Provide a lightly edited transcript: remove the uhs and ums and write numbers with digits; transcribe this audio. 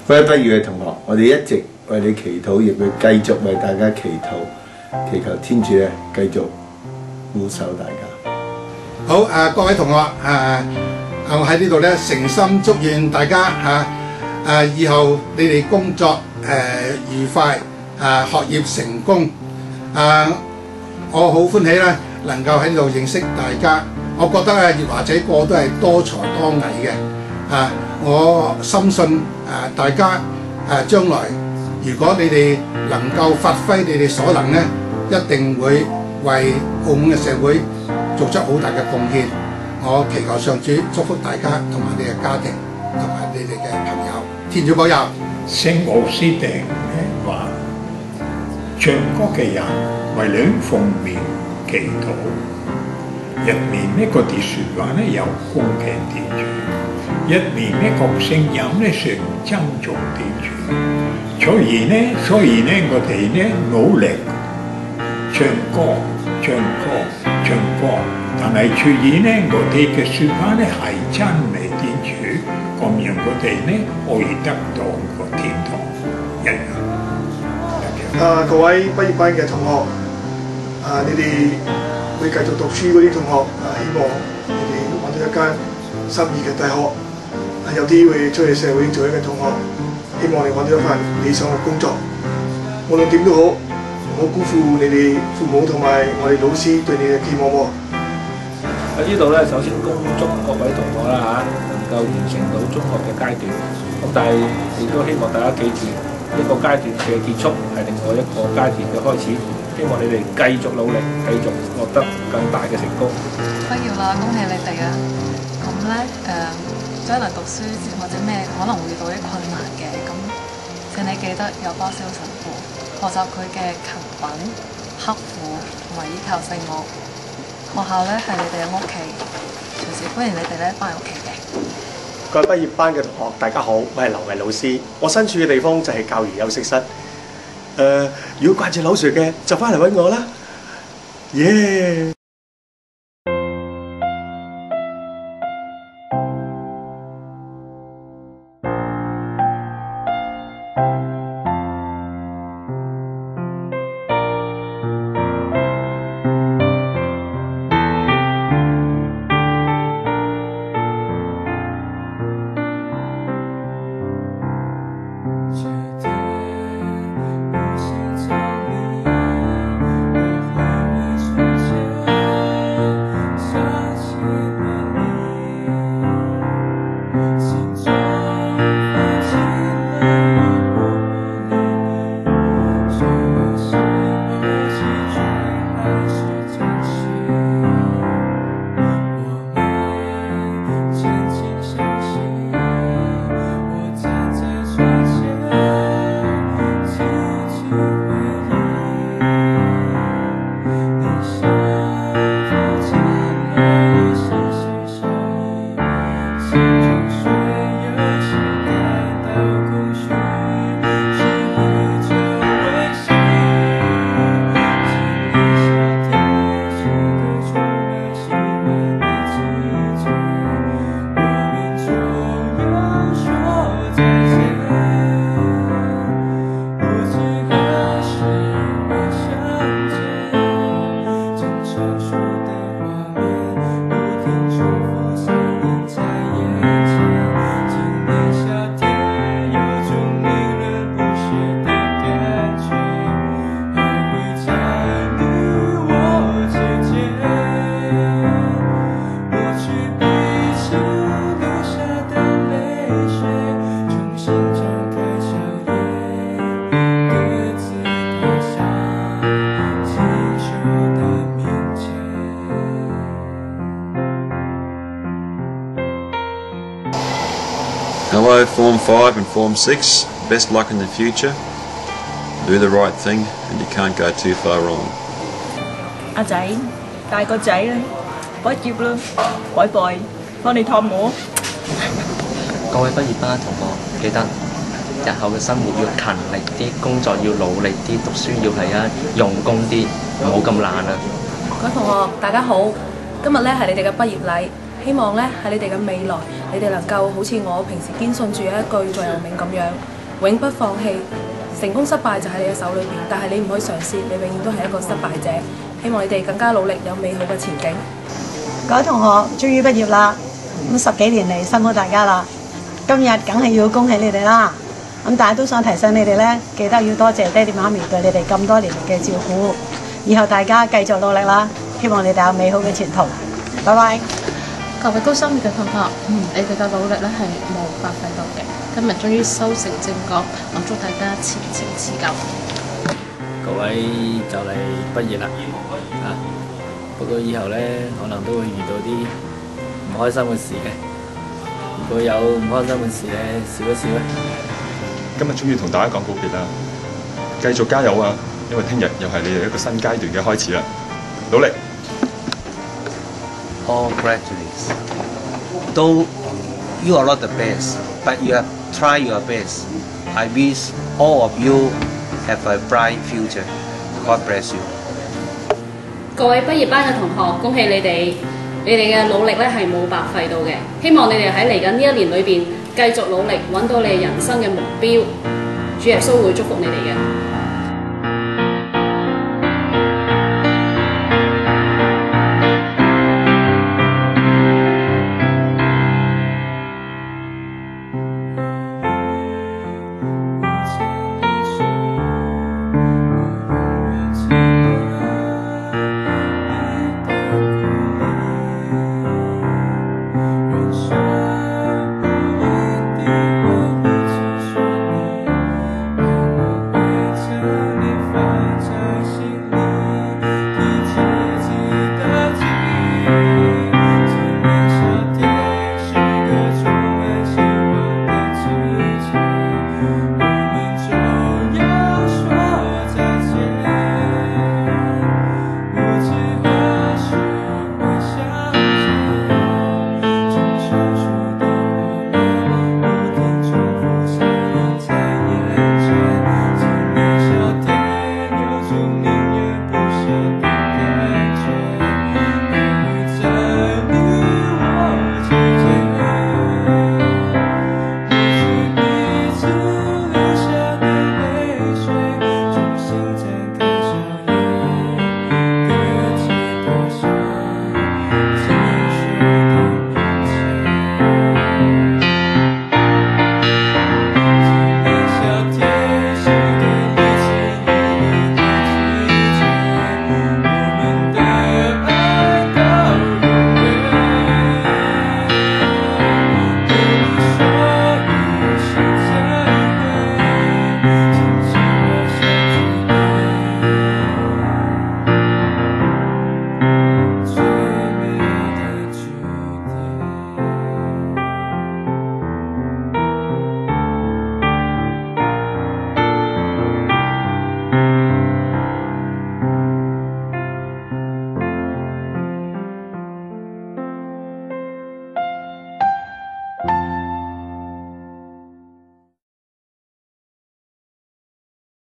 各位畢業嘅同學，我哋一直為你祈禱，亦會繼續為大家祈禱，祈求天主咧繼續護守大家。好各位同學我喺呢度咧誠心祝願大家以後你哋工作愉快學業成功我好歡喜咧能夠喺呢度認識大家。我覺得月華仔個都係多才多藝嘅我深信大家將來如果你哋能夠發揮你哋所能咧，一定會為澳門嘅社會做出好大嘅貢獻。我祈求上主祝福大家同埋你嘅家庭同埋你哋嘅朋友，天主保佑。聖奧斯定咧話，唱歌嘅人為兩方面祈禱，一面呢嗰啲説話咧有恭敬天主，一面呢個聲音咧想尊重天主。所以呢，我哋咧努力唱歌，但係注意呢，我哋嘅説話咧係讚美天主，咁樣我哋咧可以得到個天堂一樣。各位畢業班嘅同學，你哋會繼續讀書嗰啲同學，希望你哋揾到一間心儀嘅大學，有啲會出去社會做一嘅同學，希望你揾到一份理想嘅工作。無論點都好，唔好辜負你哋父母同埋我哋老師對你嘅期望喎。喺呢度咧，首先恭祝各位同學啦能夠完成到中學嘅階段。咁但係亦都希望大家記住，一個階段嘅結束係另外一個階段嘅開始。希望你哋繼續努力，繼續獲得更大嘅成功。畢業啦，恭喜你哋啊！咁咧將來讀書或者咩可能會遇到啲困難嘅，咁請你記得有巴燒神父，學習佢嘅勤奮、刻苦同埋依靠聖母。學校咧係你哋嘅屋企，隨時歡迎你哋咧翻嚟屋企嘅。各位畢業班嘅同學，大家好，我係劉毅老師。我身處嘅地方就係教員休息室。如果掛住柳 Sir 嘅，就翻嚟揾我啦。耶！Hello Form 5 and Form 6, best luck in the future. Do the right thing and you can't go too far wrong. 阿仔，大個仔啦，畢業啦，拜拜，翻嚟探我。各位畢業班同學，記得日後嘅生活要勤力啲，工作要努力啲，讀書要用功啲，唔好咁懶啊！各位同學，大家好，今日咧係你哋嘅畢業禮，希望咧喺你哋嘅未來，你哋能夠好似我平時堅信住一句座右銘咁樣，永不放棄。成功失敗就喺你嘅手裏邊，但係你唔可以嘗試，你永遠都係一個失敗者。希望你哋更加努力，有美好嘅前景。各位同學終於畢業啦，咁10幾年嚟辛苦大家啦，今日梗係要恭喜你哋啦。咁但係都想提醒你哋咧，記得要多謝爹哋媽咪對你哋咁多年嚟嘅照顧。以後大家繼續努力啦，希望你哋有美好嘅前途。拜拜。各位高三嘅同學，你哋嘅努力咧係冇白費到嘅。今日終於修成正果，我祝大家前程似錦。各位就嚟畢業啦，不過以後咧可能都會遇到啲唔開心嘅事嘅。如果有唔開心嘅事咧，笑一笑啦。今日終於同大家講告別啦，繼續加油啊！因為聽日又係你哋一個新階段嘅開始啦，努力。All graduates, though you are not the best, but you have tried your best. I wish all of you have a bright future. God bless you. 各位畢業班嘅同學，恭喜你哋！你哋嘅努力咧係冇白費到嘅。希望你哋喺嚟緊呢一年裏邊繼續努力，揾到你哋人生嘅目標。主耶穌會祝福你哋嘅。